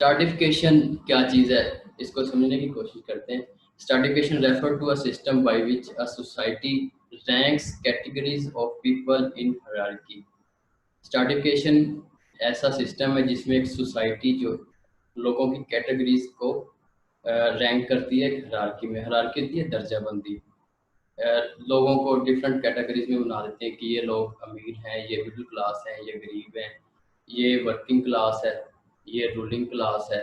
Stratification क्या चीज़ है, इसको समझने की कोशिश करते हैं। Stratification refer to a system by which a society ranks categories of people in hierarchy. Stratification ऐसा सिस्टम है जिसमें एक सोसाइटी जो लोगों की कैटेगरीज को रैंक करती है हायरार्की में। हायरार्की होती है दर्जाबंदी। लोगों को डिफरेंट कैटेगरीज में बना देते हैं कि ये लोग अमीर हैं, ये मिडिल क्लास हैं, ये गरीब हैं, ये वर्किंग क्लास है, ये रूलिंग क्लास है।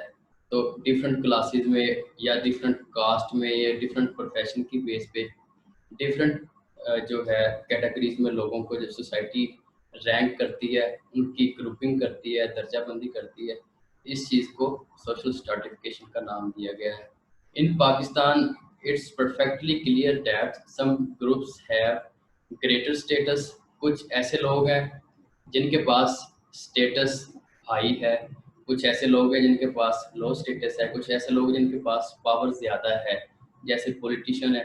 तो डिफरेंट क्लासेस में या डिफरेंट कास्ट में या डिफरेंट प्रोफेशन की बेस पे डिफरेंट जो है कैटेगरीज में लोगों को जब सोसाइटी रैंक करती है, उनकी ग्रुपिंग करती है, दर्जाबंदी करती है, इस चीज़ को सोशल स्ट्रैटिफिकेशन का नाम दिया गया है। इन Pakistan it's perfectly clear that some groups have greater status। कुछ ऐसे लोग हैं जिनके पास स्टेटस हाई है, कुछ ऐसे लोग हैं जिनके पास लो स्टेटस है, कुछ ऐसे लोग जिनके पास पावर ज़्यादा है। जैसे पॉलिटिशियन है,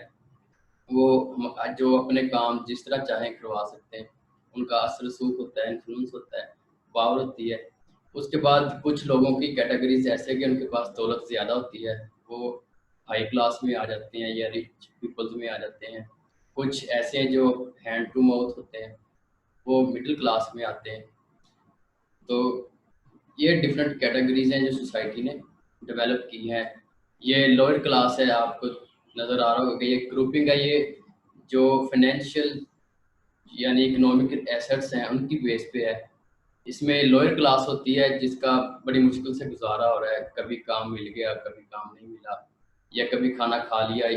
वो जो अपने काम जिस तरह चाहें करवा सकते हैं, उनका असर रसूख होता है, इन्फ्लुएंस होता है, पावर होती है। उसके बाद कुछ लोगों की कैटेगरीज ऐसे कि उनके पास दौलत ज़्यादा होती है, वो हाई क्लास में आ जाते हैं या रिच पीपल्स में आ जाते हैं। कुछ ऐसे हैं जो हैंड टू माउथ होते हैं, वो मिडिल क्लास में आते हैं। तो ये डिफरेंट कैटेगरीज हैं जो सोसाइटी ने डेवलप की हैं। ये लोअर क्लास है, आपको नज़र आ रहा होगा, ये ग्रुपिंग है। ये जो फाइनेंशियल यानी इकोनॉमिक एसेट्स हैं उनकी बेस पे है। इसमें लोअर क्लास होती है जिसका बड़ी मुश्किल से गुजारा हो रहा है, कभी काम मिल गया, कभी काम नहीं मिला, या कभी खाना खा लिया।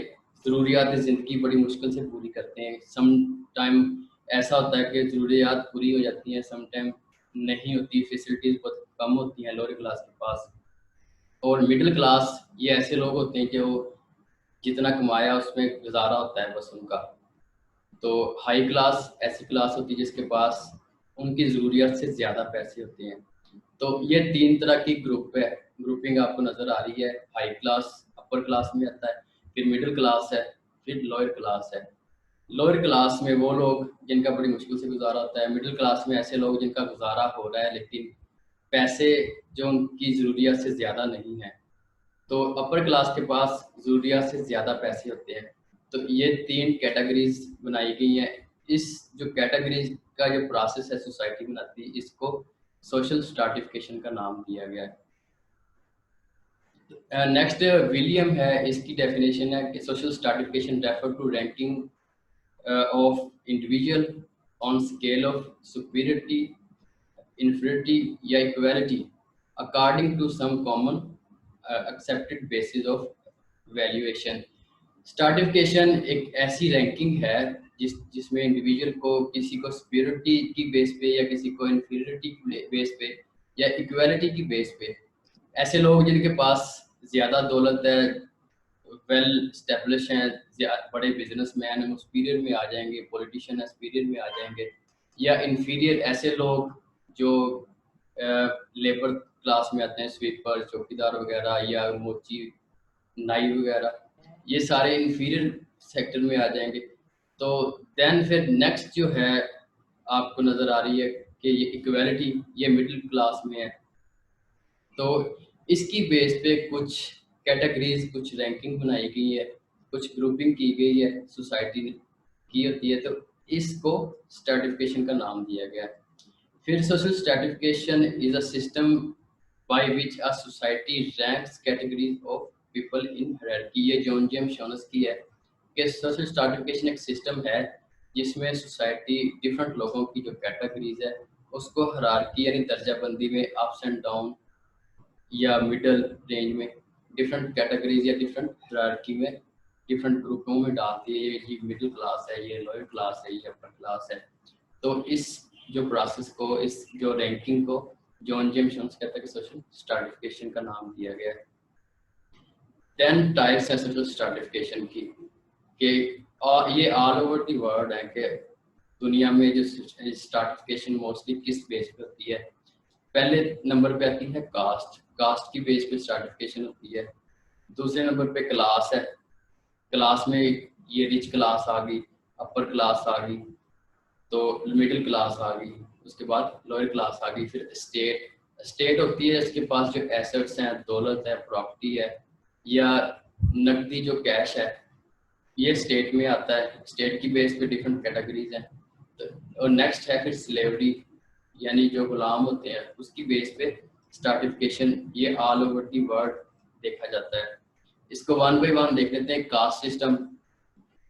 ज़रूरियात ज़िंदगी बड़ी मुश्किल से पूरी करते हैं। सम टाइम ऐसा होता है कि ज़रूरियात पूरी हो जाती हैं, सम टाइम नहीं होती, फैसिलिटीज़ बहुत कम होती हैं लोअर क्लास के पास। और मिडिल क्लास ये ऐसे लोग होते हैं कि वो जितना कमाया उसमें गुजारा होता है बस उनका। तो हाई क्लास ऐसी क्लास होती है जिसके पास उनकी ज़रूरियात से ज़्यादा पैसे होते हैं। तो ये तीन तरह की ग्रुपिंग आपको नज़र आ रही है। हाई क्लास अपर क्लास में आता है, फिर मिडिल क्लास है, फिर लोअर क्लास है। लोअर क्लास में वो लोग जिनका बड़ी मुश्किल से गुजारा होता है। मिडिल क्लास में ऐसे लोग जिनका गुजारा हो रहा है लेकिन पैसे जो उनकी ज़रूरियात से ज़्यादा नहीं है। तो अपर क्लास के पास ज़रूरियात से ज़्यादा पैसे होते हैं। तो ये तीन कैटेगरीज बनाई गई हैं। इस जो कैटेगरीज का जो प्रोसेस है सोसाइटी बनाती है, इसको सोशल स्ट्रैटिफिकेशन का नाम दिया गया है। नेक्स्ट विलियम है, इसकी डेफिनेशन है कि social stratification refer to ranking of individual on scale of superiority, inferiority या equality according to some common accepted basis of valuation। Stratification एक ऐसी रैंकिंग है जिसमें इंडिविजुअल को किसी को सुपीरियरिटी की बेस पे या किसी को इन्फीरियरिटी की बेस पे या इक्वालिटी की बेस पे, ऐसे लोग जिनके पास ज़्यादा दौलत है, वेल स्टेब्लिश हैं, बड़े बिजनेसमैन हैं, वो सुपीरियर में आ जाएंगे। पॉलिटिशियन है, सुपीरियर में आ जाएंगे। या इन्फीरियर ऐसे लोग जो लेबर क्लास में आते हैं, स्वीपर, चौकीदार वगैरह या मोची, नाई वगैरह, ये सारे इन्फीरियर सेक्टर में आ जाएंगे। तो देन फिर नेक्स्ट जो है आपको नज़र आ रही है कि ये इक्वालिटी, ये मिडिल क्लास में है। तो इसकी बेस पे कुछ कैटेगरीज, कुछ रैंकिंग बनाई गई है, कुछ ग्रुपिंग की गई है, सोसाइटी ने की होती है। तो इसको स्ट्रैटिफिकेशन का नाम दिया गया है। फिर social stratification is a system by which a society ranks categories of people in hierarchy. ये जॉन जेम्स शॉनस की है कि सोशल स्ट्रैटिफिकेशन एक सिस्टम है जिसमें सोसाइटी डिफरेंट लोगों की जो कैटेगरीज है उसको हायरार्की यानी दर्जाबंदी में अप्स एंड डाउन या मिडल रेंज में डिफरेंट कैटेगरीज या डिफरेंट हायरार्की में डिफरेंट ग्रुपों में डालती है। ये मिडिल क्लास है, ये लोअर क्लास है, ये अपर क्लास है। तो इस जो प्रोसेस को, इस जो रैंकिंग को जॉन जेम्स जोन्स कहता है कि सोशल स्ट्रैटिफिकेशन का नाम दिया गया है। 10 टाइप्स है सोशल स्ट्रैटिफिकेशन की कि ये ऑल ओवर द वर्ल्ड है कि दुनिया में जो स्ट्रैटिफिकेशन मोस्टली किस बेस पे होती है। पहले नंबर पे आती है कास्ट। कास्ट की बेस पे स्ट्रैटिफिकेशन होती है। दूसरे नंबर पे क्लास है। क्लास में ये रिच क्लास आ गई, अपर क्लास आ गई, तो मिडिल क्लास आ गई, उसके बाद लोअर क्लास आ गई। फिर स्टेट, स्टेट होती है, इसके पास जो एसेट्स हैं, दौलत है, प्रॉपर्टी है या नकदी जो कैश है, ये स्टेट में आता है। स्टेट की बेस पे डिफरेंट कैटेगरीज हैं। तो और नेक्स्ट है फिर स्लेवरी, यानी जो गुलाम होते हैं, उसकी बेस पे स्ट्रैटिफिकेशन, ये ऑल ओवर दी वर्ल्ड देखा जाता है। इसको वन बाय वन देख लेते हैं। Caste system.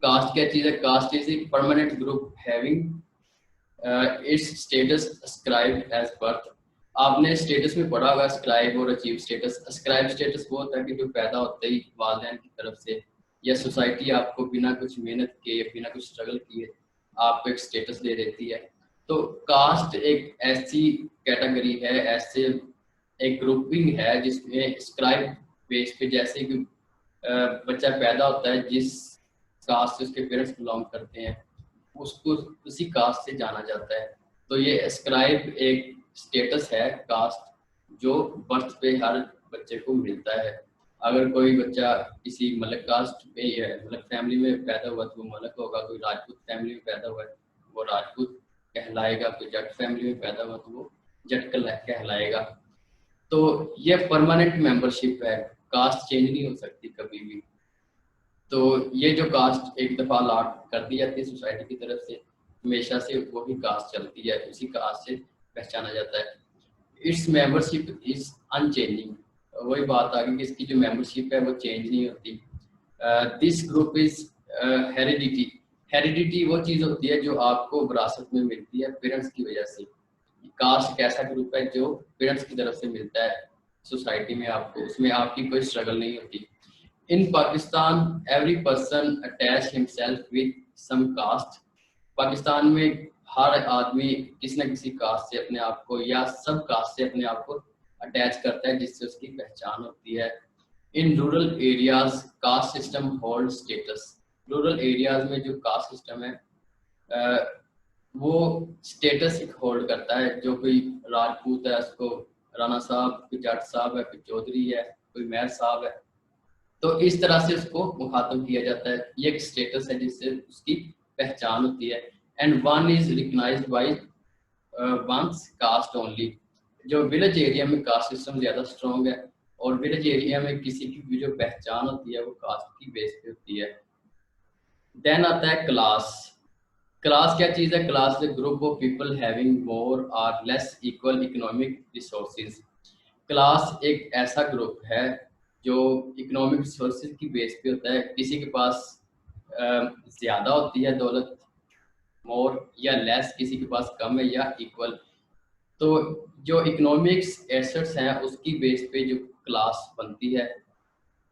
कास्ट क्या चीज़ है? Caste is a permanent group having its status ascribed as birth. आपने स्टेटस में पढ़ा होगा अस्क्राइब और अचीव स्टेटस। अस्क्राइब स्टेटस वो होता है कि जो पैदा होते ही वालिदैन की तरफ से या सोसाइटी आपको बिना कुछ मेहनत के या बिना कुछ स्ट्रगल किए आपको एक स्टेटस दे देती है। तो कास्ट एक ऐसी कैटेगरी है, ऐसे एक ग्रुपिंग है जिसमें स्क्राइब बेस पे, जैसे कि बच्चा पैदा होता है जिस कास्ट से उसके पेरेंट्स बिलोंग करते हैं, उसको उसी कास्ट से जाना जाता है। तो ये स्क्राइब एक स्टेटस है कास्ट, जो बर्थ पे हर बच्चे को मिलता है। अगर कोई बच्चा किसी मलक कास्ट में है, मलक फैमिली में पैदा हुआ तो वो मलक होगा। कोई राजपूत फैमिली में पैदा हुआ है वो राजपूत कहलाएगा। कोई जट फैमिली में पैदा हुआ तो वो जट कहलाएगा। तो ये परमानेंट मेंबरशिप है, कास्ट चेंज नहीं हो सकती कभी भी। तो ये जो कास्ट एक दफ़ा अलॉट कर दी जाती है सोसाइटी की तरफ से, हमेशा से वही कास्ट चलती है, उसी कास्ट से पहचाना जाता है। It's membership is unchanging. वही बात आ गई कि इसकी जो मेंबरशिप है वो चेंज नहीं होती। This group is heredity. Heredity वो चीज़ होती है जो आपको विरासत में मिलती है पेरेंट्स की वजह से। कास्ट एक ऐसा ग्रुप है जो पेरेंट्स की तरफ से मिलता है सोसाइटी में आपको, उसमें आपकी कोई स्ट्रगल नहीं होती। In Pakistan every person attach himself with some caste. Pakistan में हर आदमी किसी न किसी कास्ट से अपने आप को या सब कास्ट से अपने आप को अटैच करता है, जिससे उसकी पहचान होती है। In rural areas caste system hold status. Rural areas में जो कास्ट सिस्टम है वो स्टेटस होल्ड करता है। जो कोई राजपूत है उसको राणा साहब, कोई जट साहब है, कोई चौधरी है, कोई मेयर साहब है, तो इस तरह से उसको मुखातब किया जाता है। ये एक स्टेटस है जिससे उसकी पहचान होती है। And one is recognised by one's caste only. जो विलेज एरिया में कास्ट सिस्टम ज़्यादा स्ट्रॉन्ग है, और विलेज एरिया में किसी की भी जो पहचान होती है वो कास्ट की बेस पे होती है। देन आता है क्लास। क्लास क्या चीज़ है? Class is group of people having more और less equal economic resources. Class एक ऐसा ग्रुप है जो इकोनॉमिक रिसोर्सेज की बेस पे होता है। किसी के पास ज़्यादा होती है दौलत, मोर या लेस, किसी के पास कम है या इक्वल। तो जो इकोनॉमिक्स एसेट्स हैं उसकी बेस पे जो क्लास बनती है,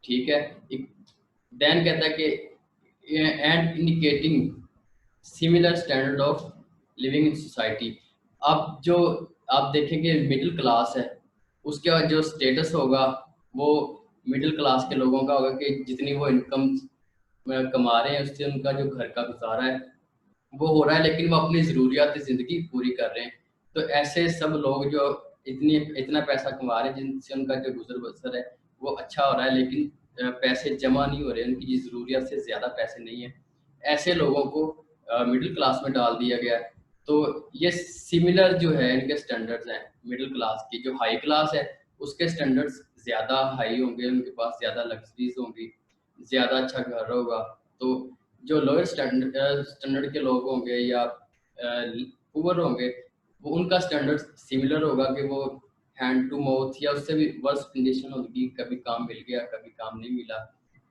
ठीक है। देन कहता है कि and indicating similar standard of living in society. अब जो आप देखेंगे मिडिल क्लास है, उसका जो स्टेटस होगा वो मिडिल क्लास के लोगों का होगा कि जितनी वो इनकम कमा रहे हैं उससे उनका जो घर का गुजारा है वो हो रहा है, लेकिन वो अपनी ज़रूरियात ज़िंदगी पूरी कर रहे हैं। तो ऐसे सब लोग जो इतना पैसा कमा रहे हैं जिनसे उनका जो गुजर बसर है वो अच्छा हो रहा है, लेकिन पैसे जमा नहीं हो रहे, उनकी ज़रूरियात से ज़्यादा पैसे नहीं है, ऐसे लोगों को मिडिल क्लास में डाल दिया गया है। तो ये सिमिलर जो है इनके स्टैंडर्ड्स हैं मिडिल क्लास की। जो हाई क्लास है उसके स्टैंडर्ड्स ज़्यादा हाई होंगे, उनके पास ज़्यादा लग्जरीज होंगी, ज़्यादा अच्छा घर होगा। तो जो लोअर स्टैंडर्ड के लोग होंगे या पुअर होंगे, वो उनका स्टैंडर्ड सिमिलर होगा कि वो हैंड टू माउथ या उससे भी वर्स कंडीशन होगी। कभी काम मिल गया, कभी काम नहीं मिला।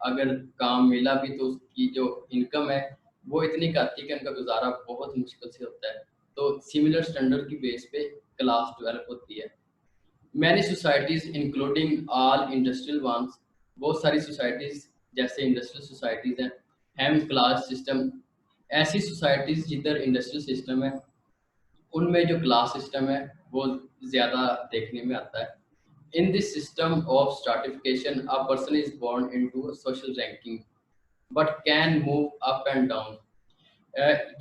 अगर काम मिला भी तो उसकी जो इनकम है वो इतनी करती है कि उनका गुजारा बहुत मुश्किल से होता है। तो सिमिलर स्टैंडर्ड की बेस पे क्लास डेवलप होती है। Many societies including all industrial ones. बहुत सारी सोसाइटीज जैसे इंडस्ट्रियल सोसाइटीज हैं, हैम क्लास सिस्टम। ऐसी सोसाइटीज जिधर इंडस्ट्रियल सिस्टम है उनमें जो क्लास सिस्टम है वो ज़्यादा देखने में आता है। In this system of stratification a person is born into social ranking but can move up and down.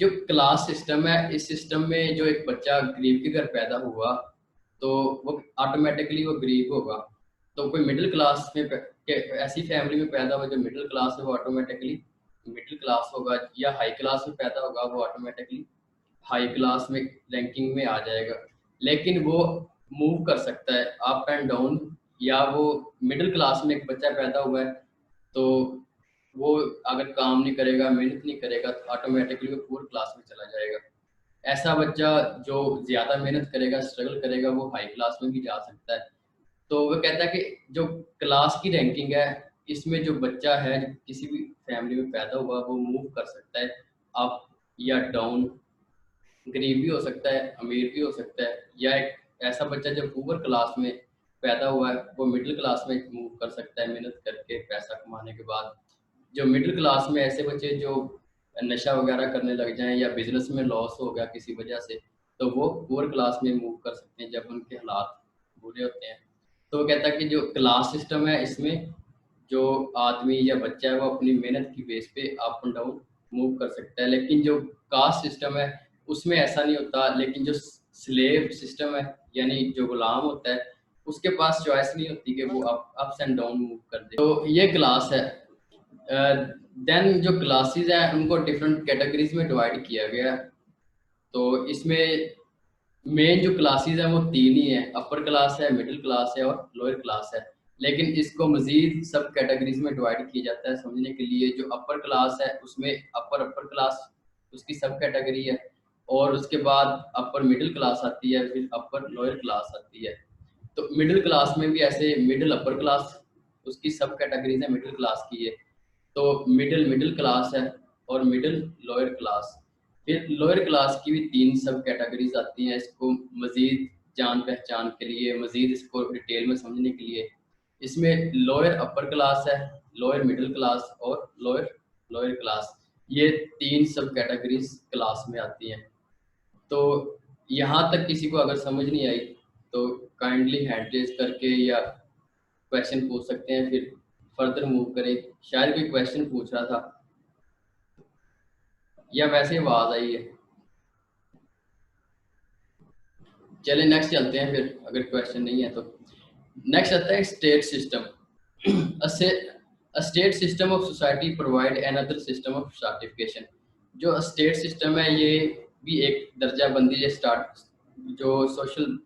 जो क्लास सिस्टम है, इस सिस्टम में जो एक बच्चा गरीब के घर पैदा हुआ तो वो ऑटोमेटिकली वो गरीब होगा। तो कोई मिडिल क्लास में ऐसी फैमिली में पैदा हुआ जो मिडिल क्लास है वो ऑटोमेटिकली मिडिल क्लास होगा, या हाई क्लास में पैदा होगा वो ऑटोमेटिकली हाई क्लास में रैंकिंग में आ जाएगा। लेकिन वो मूव कर सकता है अप एंड डाउन, या वो मिडिल क्लास में एक बच्चा पैदा हुआ है तो वो अगर काम नहीं करेगा, मेहनत नहीं करेगा तो ऑटोमेटिकली वो पुअर क्लास में चला जाएगा। ऐसा बच्चा जो ज़्यादा मेहनत करेगा, स्ट्रगल करेगा, वो हाई क्लास में भी जा सकता है। तो वो कहता है कि जो क्लास की रैंकिंग है, इसमें जो बच्चा है किसी भी फैमिली में पैदा हुआ वो मूव कर सकता है अप या डाउन, गरीब भी हो सकता है, अमीर भी हो सकता है, या एक ऐसा बच्चा जो पुअर क्लास में पैदा हुआ है वो मिडिल क्लास में मूव कर सकता है मेहनत करके पैसा कमाने के बाद। जो मिडिल क्लास में ऐसे बच्चे जो नशा वगैरह करने लग जाएं या बिजनेस में लॉस हो गया किसी वजह से, तो वो पुअर क्लास में मूव कर सकते हैं जब उनके हालात बुरे होते हैं। तो वो कहता है कि जो क्लास सिस्टम है इसमें जो आदमी या बच्चा है वो अपनी मेहनत की बेस पे अप एंड डाउन मूव कर सकता है, लेकिन जो कास्ट सिस्टम है उसमें ऐसा नहीं होता। लेकिन जो स्लेव सिस्टम है, यानी जो गुलाम होता है, उसके पास चॉइस नहीं होती कि वो अप्स एंड डाउन मूव कर दे। तो ये क्लास है। देन जो क्लासेस हैं उनको डिफरेंट कैटेगरीज में डिवाइड किया गया है। तो इसमें मेन जो क्लासेस हैं वो तीन ही हैं, अपर क्लास है, मिडिल क्लास है और लोअर क्लास है। लेकिन इसको मजीद सब कैटेगरीज में डिवाइड किया जाता है समझने के लिए। जो अपर क्लास है उसमें अपर अपर क्लास उसकी सब कैटेगरी है, और उसके बाद अपर मिडिल क्लास आती है, फिर अपर लोअर क्लास आती है। तो मिडिल क्लास में भी ऐसे मिडिल अपर क्लास उसकी सब कैटेगरीज है मिडिल क्लास की है। तो मिडिल मिडिल क्लास है और मिडिल लोअर क्लास। फिर लोअर क्लास की भी तीन सब कैटेगरीज आती हैं। इसको मज़ीद जान पहचान के लिए, मज़ीद इसको डिटेल में समझने के लिए, इसमें लोअर अपर क्लास है, लोअर मिडिल क्लास और लोअर लोअर क्लास, ये तीन सब कैटेगरीज क्लास में आती हैं। तो यहाँ तक किसी को अगर समझ नहीं आई तो काइंडली हैंड रेज करके या क्वेश्चन पूछ सकते हैं, फिर फर्दर मूव करें। शायद कोई क्वेश्चन पूछ रहा था या वैसे आवाज आई है। चले नेक्स्ट चलते हैं फिर, अगर क्वेश्चन नहीं है तो। नेक्स्ट आता है state system. A state system of society provide another system of stratification। जो स्टेट सिस्टम है ये भी एक दर्जा बंदी है, स्टार्ट जो सोशल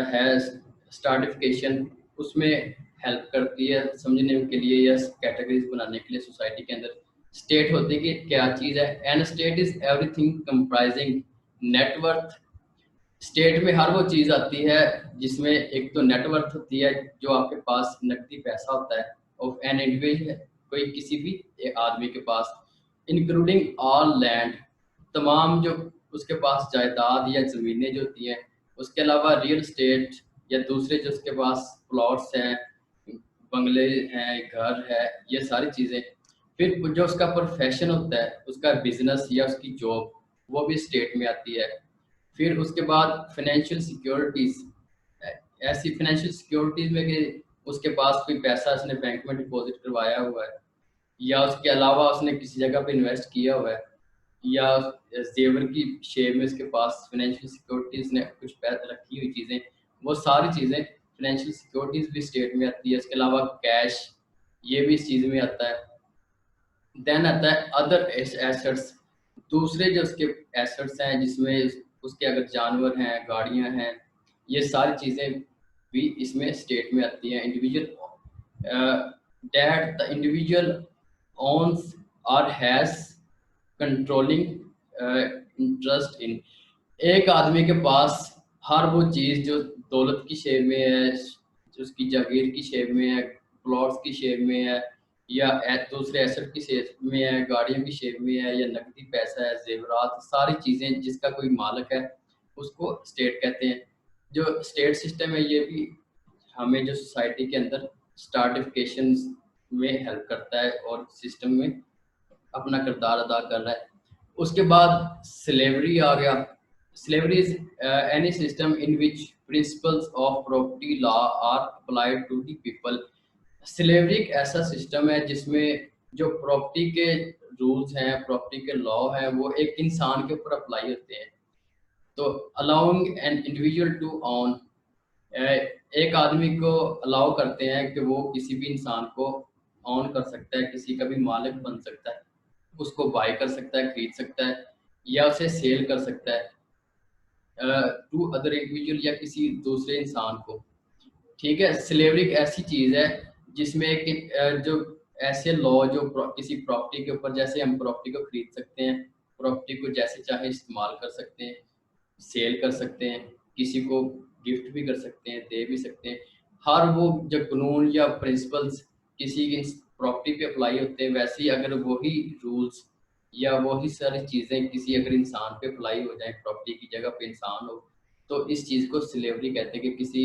है स्ट्राटिफिकेशन, उसमें हेल्प करती है समझने के लिए या कैटेगरीज बनाने के लिए सोसाइटी के अंदर। स्टेट होती है कि क्या चीज़ है। An estate is everything comprising net worth. Estate में हर वो चीज़ आती है जिसमें एक तो नेटवर्थ होती है, जो आपके पास नकदी पैसा होता है, ऑफ एन इंडिविजुअल, कोई किसी भी एक आदमी के पास, इंक्लूडिंग ऑल लैंड, तमाम जो उसके पास जायदाद या ज़मीनें जो होती हैं। उसके अलावा रियल स्टेट या दूसरे जो उसके पास प्लॉट्स हैं, बंगले हैं, घर है, ये सारी चीज़ें। फिर जो उसका प्रोफेशन होता है, उसका बिजनेस या उसकी जॉब, वो भी स्टेट में आती है। फिर उसके बाद फाइनेंशियल सिक्योरिटीज़, ऐसी फाइनेंशियल सिक्योरिटीज़ में कि उसके पास कोई पैसा उसने बैंक में डिपॉजिट करवाया हुआ है, या उसके अलावा उसने किसी जगह पे इन्वेस्ट किया हुआ है, या जेवर की शेप में उसके पास फाइनेंशियल सिक्योरिटीज़ ने कुछ रखी हुई चीज़ें, वो सारी चीज़ें फाइनेंशियल सिक्योरिटीज़ भी स्टेट में आती है। इसके अलावा कैश, ये भी इस चीज़ में आता है। देन आता है अदर एसेट्स, दूसरे जो उसके एसेट्स हैं जिसमें उसके अगर जानवर हैं, गाड़ियां हैं, ये सारी चीज़ें भी इसमें स्टेट में आती हैं। Individual that the individual owns और हैज़ कंट्रोलिंग इंटरेस्ट इन। एक आदमी के पास हर वो चीज़ जो दौलत की शेप में है, जो उसकी जागीर की शेप में है, प्लॉट्स की शेप में है, या दूसरे एसेट की शेप में है, गाड़ियों की शेप में है, या नकदी पैसा है, जेवरात, सारी चीज़ें जिसका कोई मालिक है उसको स्टेट कहते हैं। जो स्टेट सिस्टम है ये भी हमें जो सोसाइटी के अंदर स्ट्राटिफिकेशन में हेल्प करता है और सिस्टम में अपना किरदार अदा कर रहा है। उसके बाद स्लेवरी आ गया। Slavery is any system in which principles of property law are applied to the people. Slavery एक ऐसा सिस्टम है जिसमें जो प्रॉपर्टी के रूल्स हैं, प्रॉपर्टी के लॉ हैं, वो एक इंसान के ऊपर अप्लाई होते हैं। तो allowing an individual to own, एक आदमी को अलाउ करते हैं कि वो किसी भी इंसान को ऑन कर सकता है, किसी का भी मालिक बन सकता है, उसको बाय कर सकता है, खरीद सकता है, या उसे सेल कर सकता है। टू अदर इंडिविजुअल या किसी दूसरे इंसान को। ठीक है, स्लेवरी एक ऐसी चीज है जिसमें कि जो ऐसे लॉ जो किसी प्रॉपर्टी के ऊपर, जैसे हम प्रॉपर्टी को खरीद सकते हैं, प्रॉपर्टी को जैसे चाहे इस्तेमाल कर सकते हैं, सेल कर सकते हैं, किसी को गिफ्ट भी कर सकते हैं, दे भी सकते हैं। हर वो जो कानून या प्रिंसिपल्स किसी की प्रॉपर्टी पे अप्लाई होते हैं, वैसे ही अगर वही रूल्स या वही सारी चीज़ें किसी अगर इंसान पे अप्लाई हो जाए, प्रॉपर्टी की जगह पे इंसान हो, तो इस चीज़ को स्लेवरी कहते हैं कि किसी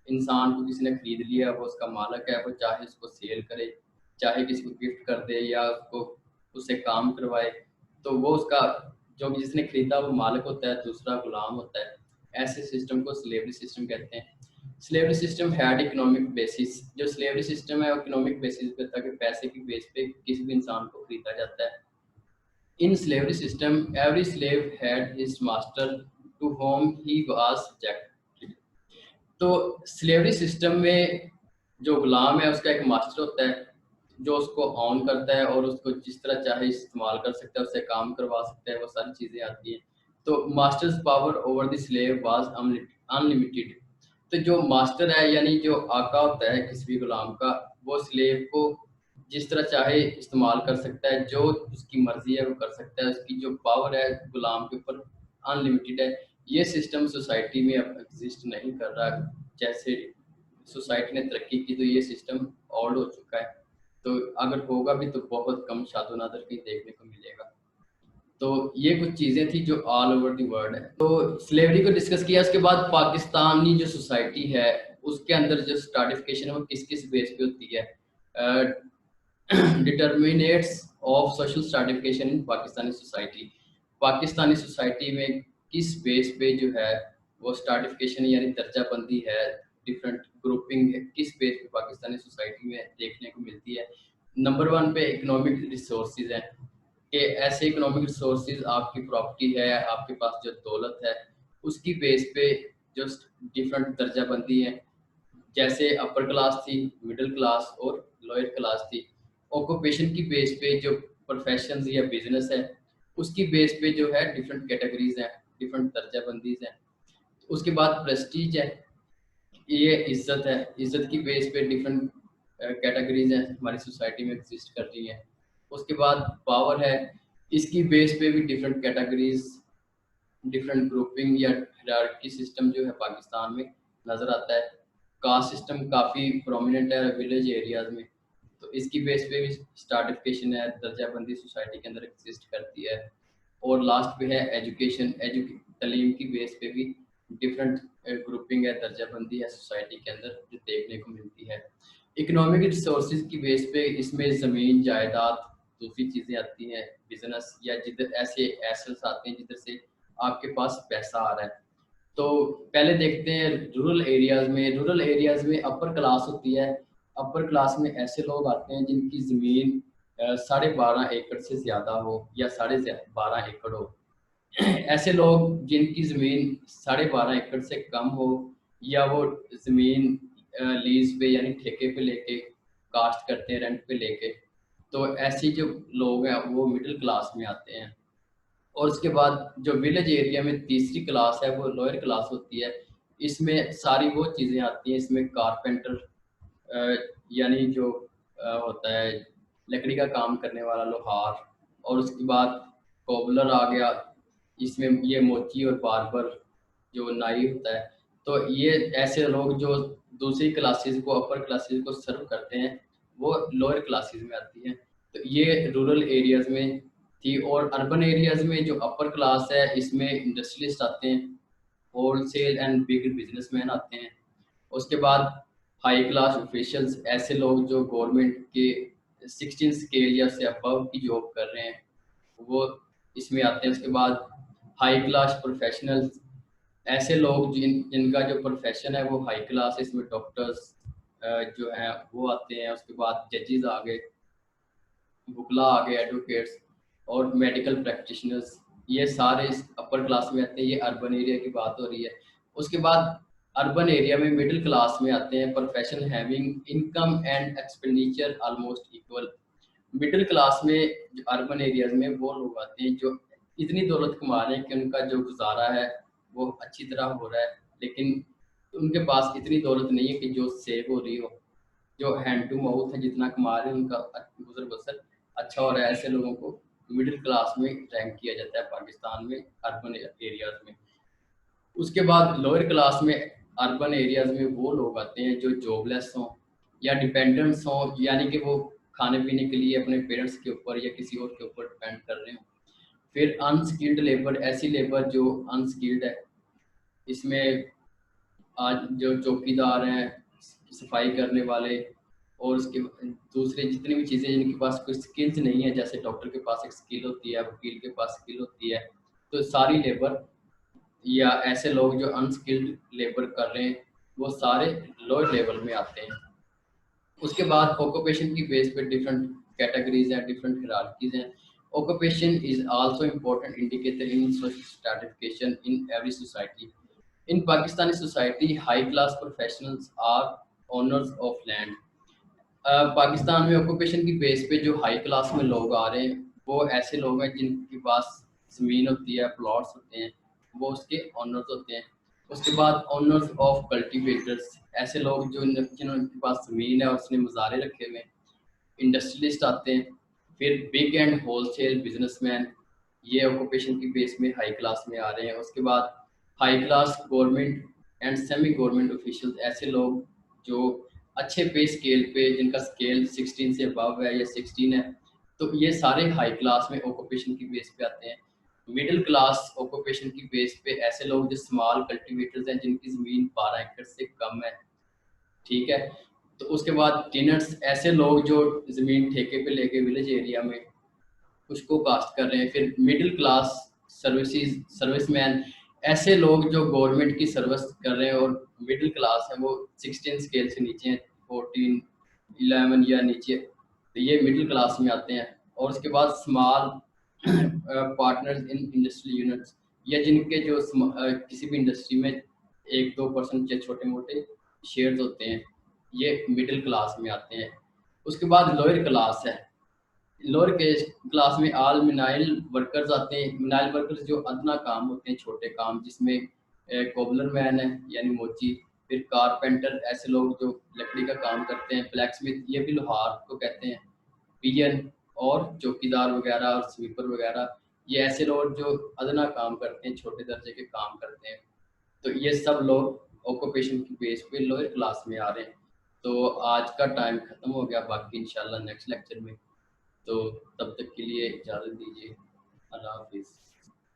इंसान को किसी ने खरीद लिया, वो उसका मालिक है, वो चाहे उसको सेल करे, चाहे किसी को गिफ्ट कर दे या उसको उससे काम करवाए, तो वो उसका जो जिसने खरीदा वो मालिक होता है, दूसरा गुलाम होता है। ऐसे सिस्टम को स्लेवरी सिस्टम कहते हैं। Slavery system had economic basis, जो स्लेवरी सिस्टम है वो इकोनॉमिक बेसिस पे था कि पैसे की बेस पे किसी भी इंसान को खरीदा जाता है। In slavery system every slave had his master to home he was subject. तो स्लेवरी सिस्टम में जो गुलाम है उसका एक मास्टर होता है जो उसको ऑन करता है और उसको जिस तरह चाहे इस्तेमाल कर सकता है, उससे काम करवा सकता है, वो सारी चीज़ें आती हैं। तो masters power over the slave was unlimited. तो जो मास्टर है यानी जो आका होता है किसी भी गुलाम का, वो स्लेव को जिस तरह चाहे इस्तेमाल कर सकता है, जो उसकी मर्जी है वो कर सकता है, उसकी जो पावर है गुलाम के ऊपर अनलिमिटेड है। ये सिस्टम सोसाइटी में अब एग्जिस्ट नहीं कर रहा। जैसे सोसाइटी ने तरक्की की तो ये सिस्टम ऑल्ड हो चुका है, तो अगर होगा भी तो बहुत कम शादो नादर कहीं देखने को मिलेगा। तो ये कुछ चीज़ें थी जो ऑल ओवर द वर्ल्ड है। तो स्लेवरी को डिस्कस किया, उसके बाद पाकिस्तानी जो सोसाइटी है उसके अंदर जो स्ट्राटिफिकेशन है वो किस किस बेस पे होती है। Determinants of social stratification in Pakistani society. Pakistani society में किस बेस पे जो है वो स्ट्राटिफिकेशन यानी दर्जाबंदी है, डिफरेंट ग्रुपिंग है, किस बेस पे पाकिस्तानी सोसाइटी में देखने को मिलती है। नंबर वन पे इकोनॉमिक रिसोर्सेज हैं कि ऐसे इकोनॉमिक रिसोर्सेज, आपकी प्रॉपर्टी है, आपके पास जो दौलत है, उसकी बेस पे जो डिफरेंट दर्जाबंदी है। जैसे अपर क्लास थी, मिडिल क्लास और लोअर क्लास थी। ऑक्यूपेशन की बेस पे जो प्रोफेशन या बिजनेस है उसकी बेस पे जो है डिफरेंट कैटेगरीज हैं, डिफरेंट दर्जाबंदीज हैं। उसके बाद प्रेस्टीज है, ये इज्जत है, इज्जत की बेस पे डिफरेंट कैटेगरीज हैं हमारी सोसाइटी में एग्जिस्ट कर रही हैं। उसके बाद पावर है, इसकी बेस पे भी डिफरेंट कैटेगरीज, डिफरेंट ग्रुपिंग या हायरार्की सिस्टम जो है पाकिस्तान में नज़र आता है। कास्ट सिस्टम काफ़ी प्रोमिनेंट है विलेज एरियाज में, तो इसकी बेस पे भी स्ट्राटिफिकेशन है, दर्जाबंदी सोसाइटी के अंदर एग्जिस्ट करती है। और लास्ट पे है एजुकेशन, तालीम की बेस पे भी डिफरेंट ग्रुपिंग है, दर्जाबंदी है सोसाइटी के अंदर जो देखने को मिलती है। इकोनॉमिक रिसोर्सेज की बेस पे इसमें ज़मीन जायदाद, दूसरी चीज़ें आती हैं, बिजनेस या जिधर ऐसे एसेट्स आते हैं जिधर से आपके पास पैसा आ रहा है। तो पहले देखते हैं रूरल एरियाज में। रूरल एरियाज में अपर क्लास होती है। अपर क्लास में ऐसे लोग आते हैं जिनकी ज़मीन 12.5 एकड़ से ज़्यादा हो या 12.5 एकड़ हो। ऐसे लोग जिनकी ज़मीन 12.5 एकड़ से कम हो या वो ज़मीन लीज पे यानी ठेके पे लेके कास्ट करते हैं, रेंट पे लेके, तो ऐसे जो लोग हैं वो मिडिल क्लास में आते हैं। और उसके बाद जो विलेज एरिया में तीसरी क्लास है वो लोअर क्लास होती है। इसमें सारी वो चीज़ें आती हैं, इसमें कारपेंटर यानी जो होता है लकड़ी का काम करने वाला लोहार, और उसके बाद कोबलर आ गया, इसमें ये मोची और बार्बर जो नाई होता है। तो ये ऐसे लोग जो दूसरी क्लासेस को, अपर क्लासेस को सर्व करते हैं, वो लोअर क्लासेस में आती हैं। तो ये रूरल एरियाज में थी। और अर्बन एरियाज में जो अपर क्लास है इसमें इंडस्ट्रियलिस्ट आते हैं, होलसेल एंड बिग बिजनेसमैन आते हैं। उसके बाद हाई क्लास ऑफिशियल्स, ऐसे लोग जो गवर्नमेंट के 16 स्केल या से अबव की जॉब कर रहे हैं, वो इसमें आते हैं। उसके बाद हाई क्लास प्रोफेशनल्स, ऐसे लोग जिनका जो प्रोफेशन है वो हाई क्लास है, इसमें डॉक्टर्स जो हैं वो आते हैं। उसके बाद जजेस आ गए, वकला आ गए, एडवोकेट्स और मेडिकल प्रैक्टिशनर्स, ये सारे इस अपर क्लास में आते हैं। ये अर्बन एरिया की बात हो रही है। उसके बाद अर्बन एरिया में मिडिल क्लास में आते हैं, profession having income and expenditure almost equal. Middle class में जो अर्बन एरियाज में वो लोग आते हैं जो इतनी दौलत कमा रहे हैं कि उनका जो गुजारा है वो अच्छी तरह हो रहा है, लेकिन उनके पास इतनी दौलत नहीं है कि जो सेव हो रही हो, जो हैंड टू माउथ है, जितना कमा रहे हैं उनका गुजर बसर अच्छा हो रहा है। ऐसे लोगों को मिडिल क्लास में रैंक किया जाता है पाकिस्तान में, अर्बन एरियाज में। उसके बाद लोअर क्लास में, अर्बन एरियाज में वो लोग आते हैं जो जॉबलेस हों या डिपेंडेंट्स हों, यानी कि वो खाने पीने के लिए अपने पेरेंट्स के ऊपर या किसी और के ऊपर डिपेंड कर रहे हों। फिर अनस्किल्ड लेबर, ऐसी लेबर जो अनस्किल्ड है। इसमें आज जो चौकीदार हैं, सफाई करने वाले, और उसके दूसरे जितनी भी चीज़ें जिनके पास कोई स्किल्स नहीं है, जैसे डॉक्टर के पास एक स्किल होती है, वकील के पास स्किल होती है, तो सारी लेबर या ऐसे लोग जो अनस्किल्ड लेबर कर रहे हैं, वो सारे लोअर लेवल में आते हैं। उसके बाद ऑक्यूपेशन की बेस पे डिफरेंट कैटेगरीज हैं, डिफरेंट हायरार्कीज हैं। Occupation is also important indicator in social stratification in every society. In Pakistani society, high-class professionals are owners of land. Pakistan में ऑक्यूपेशन की बेस पे जो हाई क्लास में लोग आ रहे हैं, वो ऐसे लोग हैं जिनके पास ज़मीन होती है, प्लॉट्स होते हैं, वो उसके ऑनर्स होते हैं। उसके बाद ऑनर्स ऑफ कल्टीवेटर्स, ऐसे लोग जो जिनके पास ज़मीन है और उसने मज़ारे रखे हुए हैं। इंडस्ट्रियलिस्ट आते हैं। फिर बिग एंड होलसेल बिजनेसमैन, ये ऑक्यूपेशन की बेस में हाई क्लास में आ रहे हैं। उसके बाद high class government and semi government official, ऐसे लोग जो अच्छे पे स्केल पे, जिनका स्केल 16 से अबव है या 16 है, तो ये सारे हाई क्लास में ऑक्यूपेशन की बेस पे आते हैं। मिडिल क्लास ऑक्यूपेशन की बेस पे ऐसे लोग जो स्मॉल कल्टीवेटर्स हैं, जिनकी ज़मीन 12 एकड़ से कम है, ठीक है। तो उसके बाद टेनर्स, ऐसे लोग जो ज़मीन ठेके पे लेके विलेज एरिया में उसको कास्ट कर रहे हैं। फिर मिडिल क्लास सर्विसमैन, ऐसे लोग जो गवर्नमेंट की सर्विस कर रहे हैं और मिडिल क्लास है, वो 16 स्केल से नीचे हैं, 14, 11 या नीचे, तो ये मिडिल क्लास में आते हैं। और उसके बाद small partners in industrial units, या जिनके जो किसी भी इंडस्ट्री में 1-2% या छोटे मोटे शेयर्स होते हैं, ये मिडिल क्लास में आते हैं। उसके बाद लोअर क्लास है। लोअर क्लास में ऑल मिनाइल वर्कर्स आते हैं। मिनाइल वर्कर्स जो अदना काम होते हैं, छोटे काम, जिसमें कोबलर मैन है यानी मोची, फिर कारपेंटर, ऐसे लोग जो लकड़ी का काम करते हैं, ब्लैक स्मिथ, ये भी लोहार को कहते हैं, पियन और चौकीदार वगैरह और स्वीपर वगैरह, ये ऐसे लोग जो अदना काम करते हैं, छोटे दर्जे के काम करते हैं। तो ये सब लोग ऑक्यूपेशन की बेस पे लोअर क्लास में आ रहे हैं। तो आज का टाइम ख़त्म हो गया, बाकी इंशाल्लाह नेक्स्ट लेक्चर में। तो तब तक के लिए इजाज़त दीजिए। अल्लाह हाफिज़।